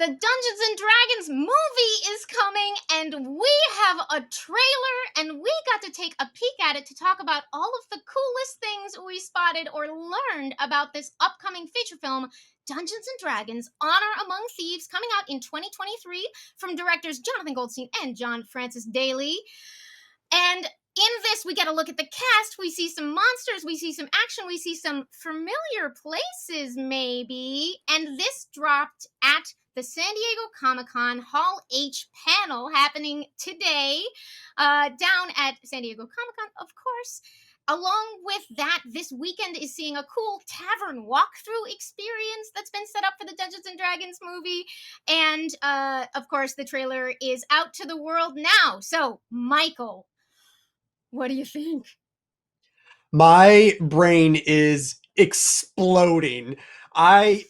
The Dungeons and Dragons movie is coming, and we have a trailer, and we got to take a peek at it to talk about all of the coolest things we spotted or learned about this upcoming feature film, Dungeons and Dragons Honor Among Thieves, coming out in 2023 from directors Jonathan Goldstein and John Francis Daley. And in this, we get a look at the cast. We see some monsters, we see some action, we see some familiar places, maybe. And this dropped at the San Diego Comic-Con Hall H panel happening today, down at San Diego Comic-Con, of course. Along with that, this weekend is seeing a cool tavern walkthrough experience that's been set up for the Dungeons and Dragons movie. And, of course, the trailer is out to the world now. So, Michael, what do you think? My brain is exploding. I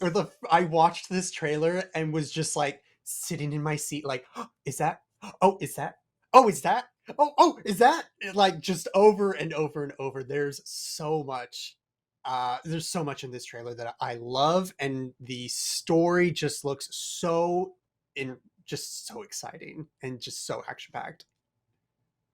watched this trailer and was just like sitting in my seat like, oh, is that? Oh, is that? Oh, is that? Oh, is that? Like just over and over and over. There's so much in this trailer that I love, and the story just looks just so exciting and just so action packed.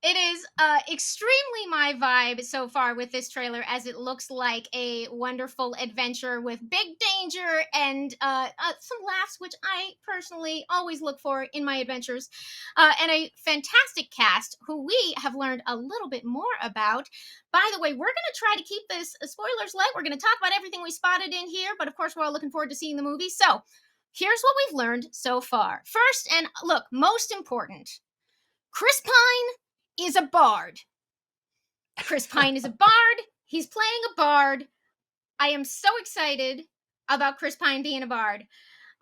It is extremely my vibe so far with this trailer, as it looks like a wonderful adventure with big danger and some laughs, which I personally always look for in my adventures, and a fantastic cast who we have learned a little bit more about. By the way, we're going to try to keep this spoilers light. We're going to talk about everything we spotted in here, but of course, we're all looking forward to seeing the movie. So here's what we've learned so far. First, and look, most important, Chris Pine is a bard. Chris Pine is a bard. He's playing a bard. I am so excited about Chris Pine being a bard.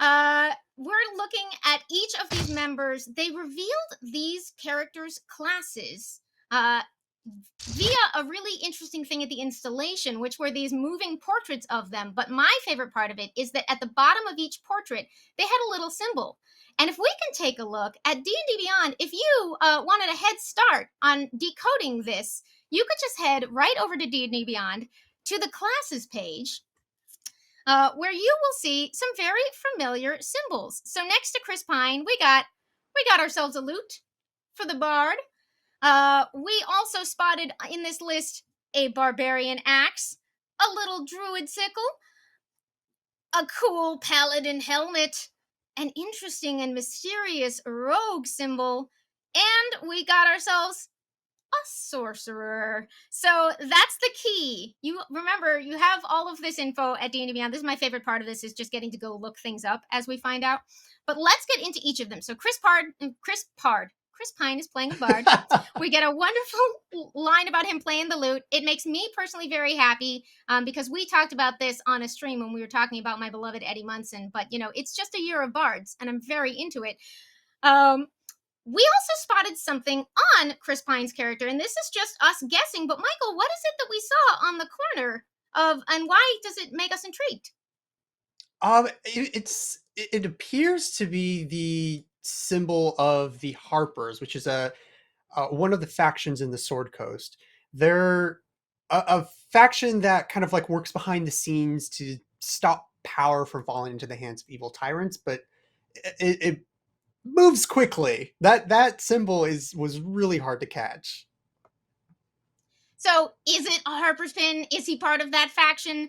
We're looking at each of these members. They revealed these characters' classes via a really interesting thing at the installation, which were these moving portraits of them. But my favorite part of it is that at the bottom of each portrait, they had a little symbol. And if we can take a look at D&D Beyond, if you wanted a head start on decoding this, you could just head right over to D&D Beyond to the classes page, where you will see some very familiar symbols. So next to Chris Pine, we got ourselves a lute for the bard. We also spotted in this list a barbarian axe, a little druid sickle, a cool paladin helmet, an interesting and mysterious rogue symbol, and we got ourselves a sorcerer. So that's the key. You remember, you have all of this info at D&D Beyond. This is my favorite part of this, is just getting to go look things up as we find out. But let's get into each of them. So Chris Pine is playing a bard. We get a wonderful line about him playing the lute. It makes me personally very happy, because we talked about this on a stream when we were talking about my beloved Eddie Munson. But, it's just a year of bards, and I'm very into it. We also spotted something on Chris Pine's character, and this is just us guessing. But, Michael, what is it that we saw on the corner and why does it make us intrigued? It appears to be the symbol of the Harpers, which is one of the factions in the Sword Coast. They're a faction that kind of like works behind the scenes to stop power from falling into the hands of evil tyrants, but it moves quickly. That symbol was really hard to catch. So is it a Harper's Pin? Is he part of that faction?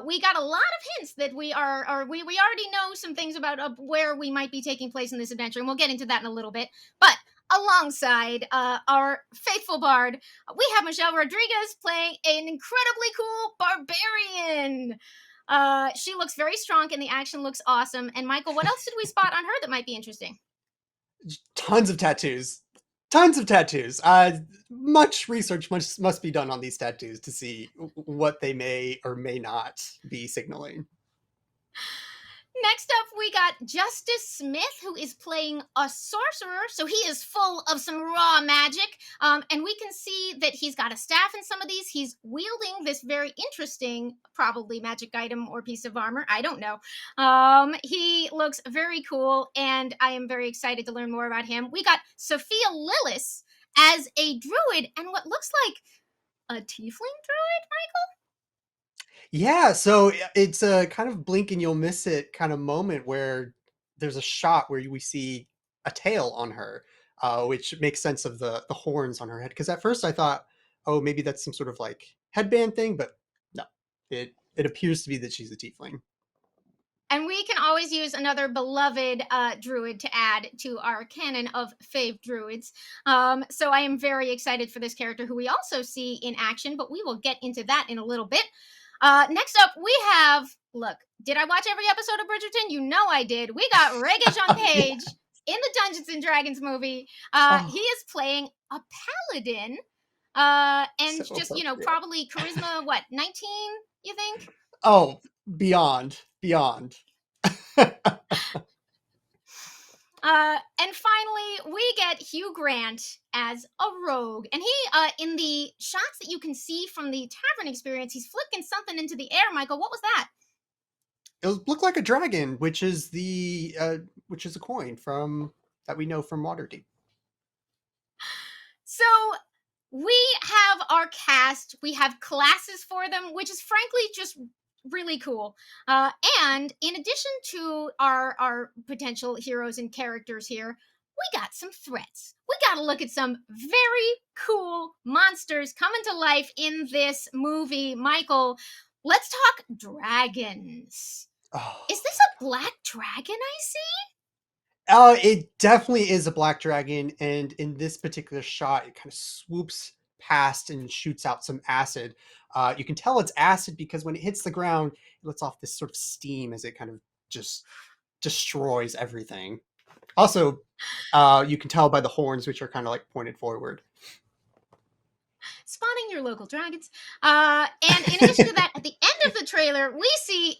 We got a lot of hints that we already know some things about where we might be taking place in this adventure, and we'll get into that in a little bit. But alongside our faithful bard, we have Michelle Rodriguez playing an incredibly cool barbarian. She looks very strong, and the action looks awesome. And Michael, what else did we spot on her that might be interesting? Tons of tattoos. Much research must be done on these tattoos to see what they may or may not be signaling. Next up, we got Justice Smith, who is playing a sorcerer, so he is full of some raw magic, and we can see that he's got a staff in some of these. He's wielding this very interesting, probably magic item or piece of armor. I don't know. He looks very cool, and I am very excited to learn more about him. We got Sophia Lillis as a druid, and what looks like a tiefling druid, Michael? Yeah, so it's a kind of blink and you'll miss it kind of moment where there's a shot where we see a tail on her, which makes sense of the horns on her head. Because at first I thought, oh, maybe that's some sort of like headband thing, but no, it appears to be that she's a tiefling. And we can always use another beloved druid to add to our canon of fave druids. So I am very excited for this character who we also see in action, but we will get into that in a little bit. Next up, we have, look, did I watch every episode of Bridgerton? You know I did. We got Regé-Jean Yeah. Page in the Dungeons and Dragons movie. He Oh, is playing a paladin. so And just, appropriate. probably charisma, what, 19, you think? Oh, beyond. And finally, we get Hugh Grant as a rogue. And he, in the shots that you can see from the tavern experience, he's flicking something into the air. Michael, what was that? It looked like a dragon, which is a coin from that we know from Waterdeep. So we have our cast, we have classes for them, which is frankly just really cool. And in addition to our potential heroes and characters here, we got some threats. We got to look at some very cool monsters coming to life in this movie. Michael, let's talk dragons. Oh. Is this a black dragon I see? Oh, it definitely is a black dragon, and in this particular shot, it kind of swoops past and shoots out some acid. You can tell it's acid because when it hits the ground, it lets off this sort of steam as it kind of just destroys everything. Also, you can tell by the horns, which are kind of like pointed forward. Spotting your local dragons. And in addition to that, at the end of the trailer, we see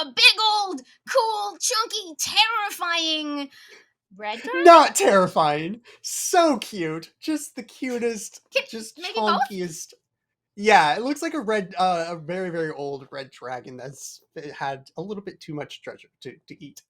a big old, cool, chunky, terrifying red dragon. Not terrifying, so cute, just the cutest, just Maybe both? chunkiest. Yeah, it looks like a very, very old red dragon that's had a little bit too much treasure to eat.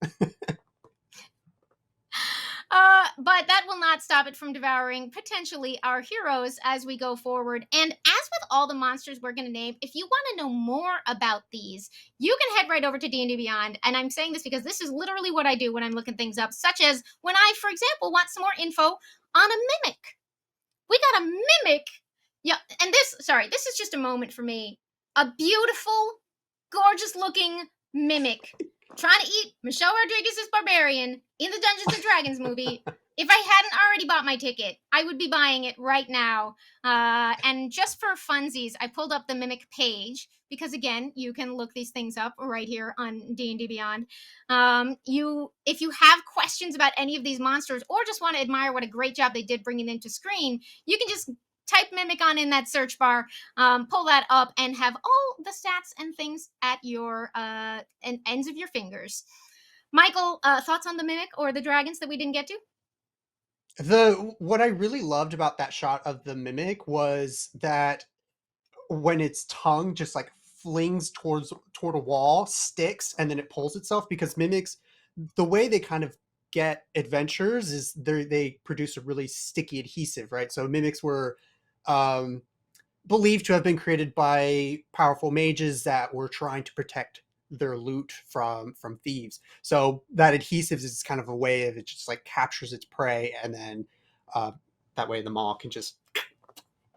But that will not stop it from devouring potentially our heroes as we go forward. And as with all the monsters we're going to name, if you want to know more about these, you can head right over to D&D Beyond. And I'm saying this because this is literally what I do when I'm looking things up, such as when I, for example, want some more info on a mimic. We got a mimic. Yeah, and this is just a moment for me. A beautiful, gorgeous looking mimic trying to eat Michelle Rodriguez's Barbarian in the Dungeons and Dragons movie. If I hadn't already bought my ticket, I would be buying it right now. And just for funsies, I pulled up the mimic page because, again, you can look these things up right here on D&D Beyond. If you have questions about any of these monsters or just want to admire what a great job they did bringing them to screen, you can just type mimic on in that search bar, pull that up, and have all the stats and things at your ends of your fingers. Michael, thoughts on the mimic or the dragons that we didn't get to? What I really loved about that shot of the mimic was that when its tongue just like flings toward a wall, sticks, and then it pulls itself, because mimics, the way they kind of get adventures is they produce a really sticky adhesive, right? So mimics were um, believed to have been created by powerful mages that were trying to protect their loot from thieves. So that adhesive is kind of a way of it just like captures its prey, and then uh, that way the maw can just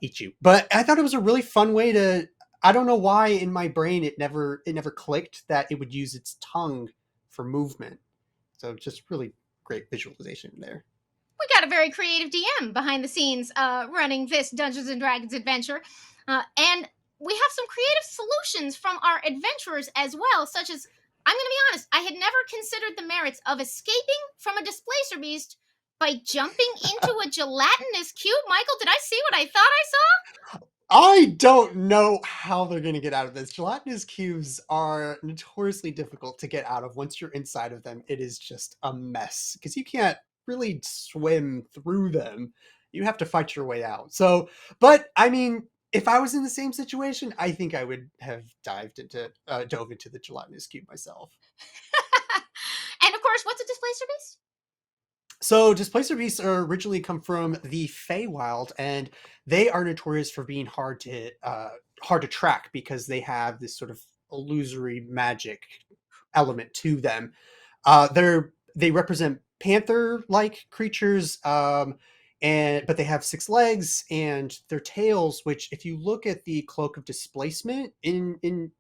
eat you. But I thought it was a really fun way to. I don't know why in my brain it never clicked that it would use its tongue for movement. So just really great visualization there. We got a very creative DM behind the scenes running this Dungeons and Dragons adventure. And we have some creative solutions from our adventurers as well, such as, I'm going to be honest, I had never considered the merits of escaping from a displacer beast by jumping into a gelatinous cube. Michael, did I see what I thought I saw? I don't know how they're going to get out of this. Gelatinous cubes are notoriously difficult to get out of. Once you're inside of them, it is just a mess because you can't really swim through them. You have to fight your way out. So, but I mean, if I was in the same situation, I think I would have dove into the gelatinous cube myself. And of course, what's a displacer beast? So displacer beasts are originally come from the Feywild, and they are notorious for being hard to track because they have this sort of illusory magic element to them. They're they represent panther-like creatures, and but they have 6 legs, and their tails, which if you look at the cloak of displacement in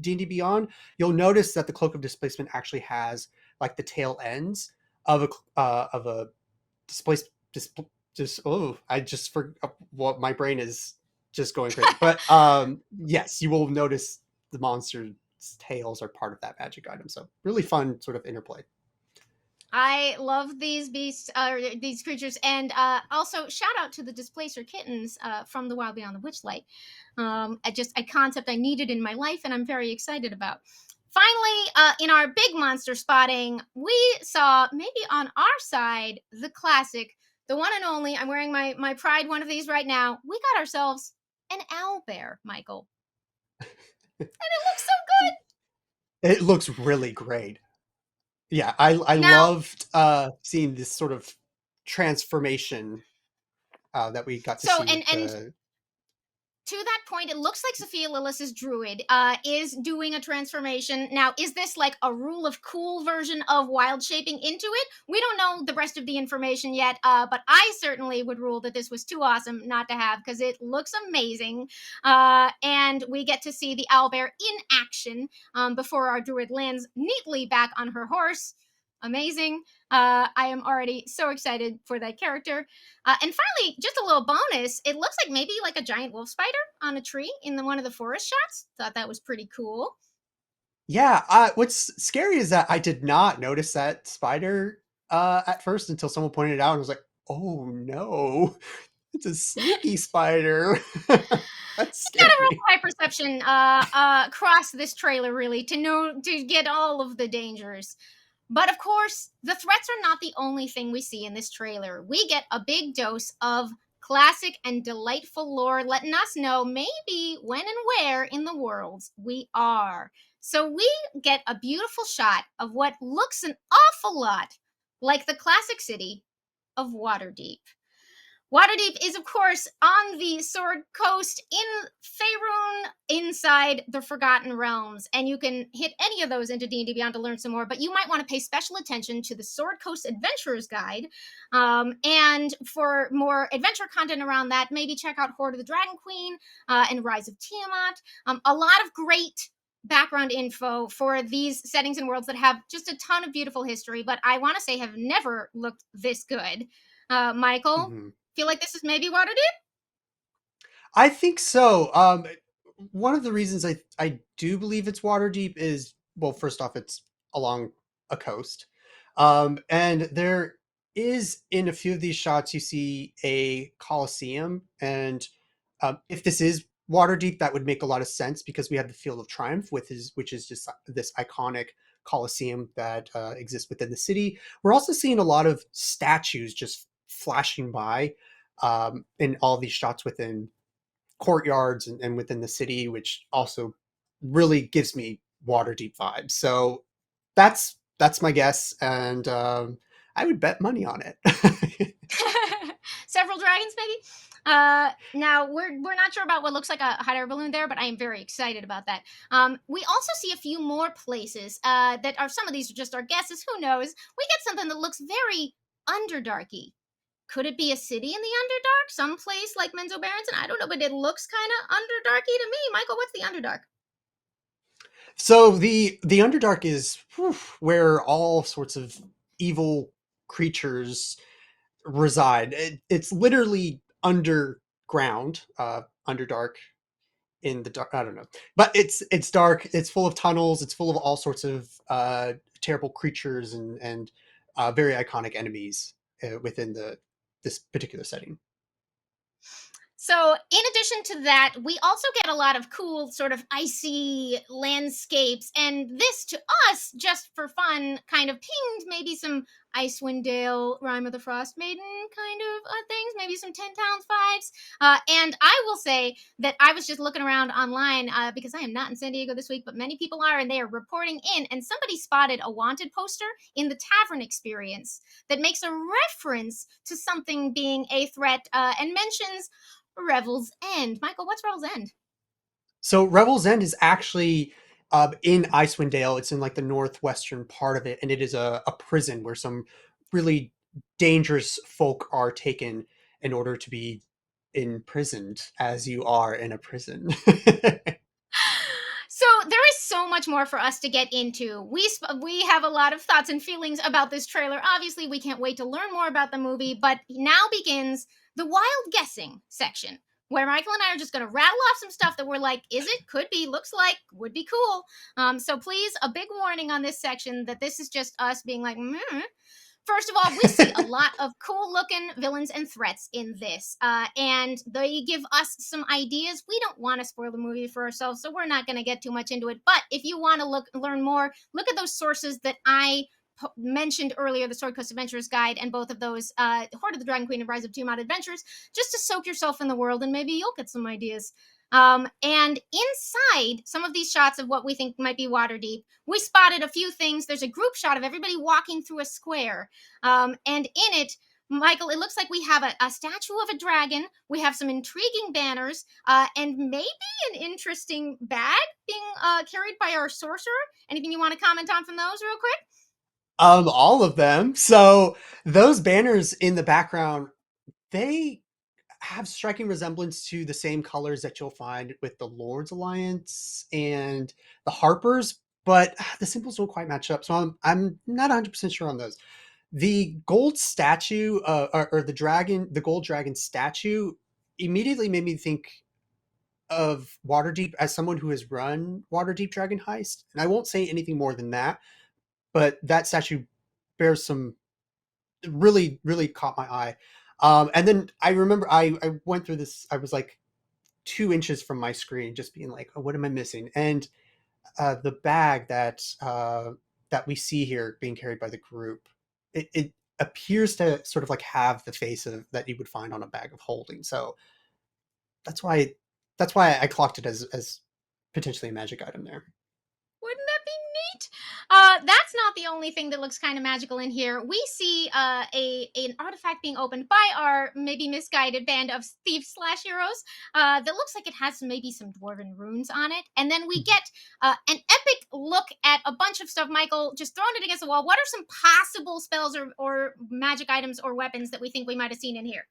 D&D Beyond, you'll notice that the cloak of displacement actually has like the tail ends of a displaced just oh I just for what my brain is just going crazy. But yes, you will notice the monster's tails are part of that magic item. So really fun sort of interplay. I love these beasts, these creatures, and also shout out to the Displacer kittens from the Wild Beyond the Witchlight. Just a concept I needed in my life, and I'm very excited about. Finally, in our big monster spotting, we saw maybe on our side the classic, the one and only. I'm wearing my Pride one of these right now. We got ourselves an owlbear, Michael, and it looks so good. It looks really great. Yeah, I Now, loved seeing this sort of transformation that we got to so see and with and the. to that point, it looks like Sophia Lillis's Druid is doing a transformation. Now, is this like a rule of cool version of wild shaping into it? We don't know the rest of the information yet, but I certainly would rule that this was too awesome not to have because it looks amazing. And we get to see the owlbear in action before our Druid lands neatly back on her horse. Amazing. I am already so excited for that character. And finally, just a little bonus. It looks like maybe like a giant wolf spider on a tree in one of the forest shots. Thought that was pretty cool. Yeah, what's scary is that I did not notice that spider at first until someone pointed it out, and I was like, "Oh no, it's a sneaky spider." That's Got a real scary. high perception across this trailer, really, to know to get all of the dangers. But of course, the threats are not the only thing we see in this trailer. We get a big dose of classic and delightful lore, letting us know maybe when and where in the world we are. So we get a beautiful shot of what looks an awful lot like the classic city of Waterdeep. Waterdeep is, of course, on the Sword Coast in Faerun, inside the Forgotten Realms, and you can hit any of those into D&D Beyond to learn some more. But you might want to pay special attention to the Sword Coast Adventurer's Guide, and for more adventure content around that, maybe check out Hoard of the Dragon Queen and Rise of Tiamat. A lot of great background info for these settings and worlds that have just a ton of beautiful history, but I want to say have never looked this good. Michael, Mhm. feel like this is maybe Waterdeep? I think so. One of the reasons I do believe it's Waterdeep is, well, first off, it's along a coast, and there is in a few of these shots you see a Colosseum, and if this is Waterdeep, that would make a lot of sense because we have the Field of Triumph, which is just this iconic Colosseum that exists within the city. We're also seeing a lot of statues just flashing by in all these shots within courtyards and within the city, which also really gives me Waterdeep vibes. So that's my guess, and I would bet money on it. Several dragons, maybe. Now we're not sure about what looks like a hot air balloon there, but I am very excited about that. We also see a few more places that are some of these are just our guesses. Who knows? We get something that looks very underdarky. Could it be a city in the Underdark? Some place like Menzo Barrington? I don't know, but it looks kind of Underdarky to me. Michael, what's the Underdark? So the Underdark is where all sorts of evil creatures reside. It's literally underground, Underdark in the dark. I don't know, but it's dark. It's full of tunnels. It's full of all sorts of terrible creatures and very iconic enemies within the this particular setting. So, in addition to that, we also get a lot of cool, sort of icy landscapes. And this, to us, just for fun, kind of pinged maybe some Icewind Dale, Rime of the Frost Maiden kind of things, maybe some 10 Towns vibes. And I will say that I was just looking around online because I am not in San Diego this week, but many people are, and they are reporting in. And somebody spotted a wanted poster in the tavern experience that makes a reference to something being a threat and mentions Revel's End. Michael, what's Revel's End? So Revel's End is actually in Icewind Dale. It's in like the northwestern part of it, and it is a prison where some really dangerous folk are taken in order to be imprisoned, as you are in a prison. So there is so much more for us to get into. We have a lot of thoughts and feelings about this trailer. Obviously, we can't wait to learn more about the movie, but now begins the wild guessing section, where Michael and I are just going to rattle off some stuff that we're like, is it, could be, looks like, would be cool. So please, a big warning on this section that this is just us being like, First of all, we see a lot of cool looking villains and threats in this, and they give us some ideas. We don't want to spoil the movie for ourselves, so we're not going to get too much into it. But if you want to learn more, look at those sources that I mentioned earlier, the Sword Coast Adventurers Guide, and both of those, Hoard of the Dragon Queen and Rise of Tiamat Adventures, just to soak yourself in the world, and maybe you'll get some ideas. And inside some of these shots of what we think might be Waterdeep, we spotted a few things. There's a group shot of everybody walking through a square. And in it, Michael, it looks like we have a statue of a dragon. We have some intriguing banners, and maybe an interesting bag being carried by our sorcerer. Anything you want to comment on from those, real quick? All of them. So those banners in the background, they have striking resemblance to the same colors that you'll find with the Lord's Alliance and the Harpers, but the symbols don't quite match up. So I'm not 100% sure on those. The gold statue, or the gold dragon statue, immediately made me think of Waterdeep as someone who has run Waterdeep Dragon Heist, and I won't say anything more than that. But that statue bears some really caught my eye. And then I remember I went through this. I was like 2 inches from my screen, just being like, "Oh, what am I missing?" And the bag that we see here being carried by the group, it appears to sort of like have the face of that you would find on a bag of holding. So that's why I clocked it as potentially a magic item there. Wouldn't that be neat? That's not the only thing that looks kind of magical in here. We see an artifact being opened by our maybe misguided band of thieves slash heroes that looks like it has maybe some dwarven runes on it. And then we get an epic look at a bunch of stuff. Michael, just throwing it against the wall. What are some possible spells or magic items or weapons that we think we might have seen in here?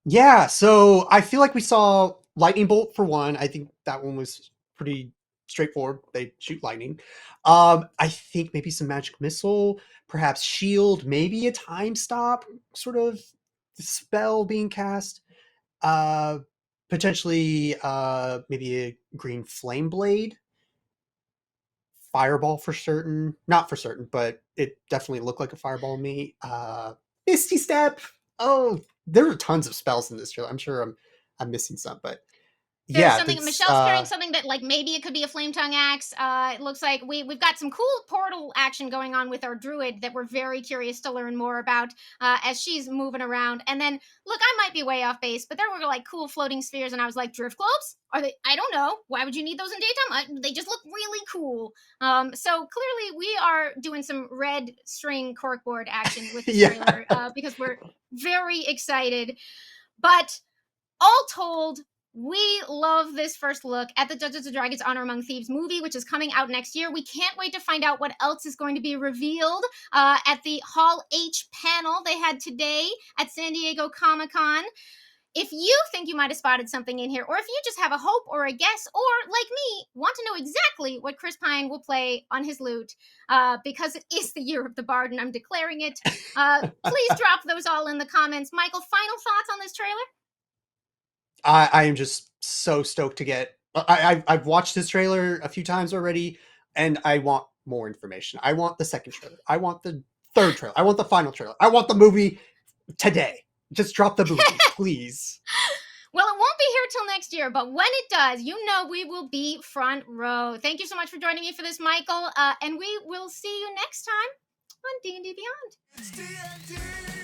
Yeah, so I feel like we saw lightning bolt for one. I think that one was pretty straightforward. They shoot lightning. I think maybe some magic missile, perhaps shield, maybe a time stop sort of spell being cast. Uh, Potentially, maybe a green flame blade, fireball for certain. Not for certain, but it definitely looked like a fireball to me. Misty step. Oh, there are tons of spells in this trailer. I'm sure I'm missing some, but There's yeah, something that's Michelle's carrying something that like maybe it could be a flame tongue axe. It looks like we've got some cool portal action going on with our druid that we're very curious to learn more about as she's moving around. And then look, I might be way off base, but there were like cool floating spheres, and I was like, drift globes? Are they? I don't know. Why would you need those in daytime? They just look really cool. So clearly we are doing some red string corkboard action with this yeah. trailer because we're very excited. But all told, we love this first look at the Dungeons and Dragons Honor Among Thieves movie, which is coming out next year. We can't wait to find out what else is going to be revealed at the Hall H panel they had today at San Diego Comic-Con. If you think you might have spotted something in here, or if you just have a hope or a guess, or like me, want to know exactly what Chris Pine will play on his lute, because it is the year of the Bard and I'm declaring it, please drop those all in the comments. Michael, final thoughts on this trailer? I am just so stoked to get. I've watched this trailer a few times already, and I want more information. I want the second trailer. I want the third trailer. I want the final trailer. I want the movie today. Just drop the movie, please. Well, it won't be here till next year, but when it does, you know we will be front row. Thank you so much for joining me for this, Michael, and we will see you next time on D&D Beyond.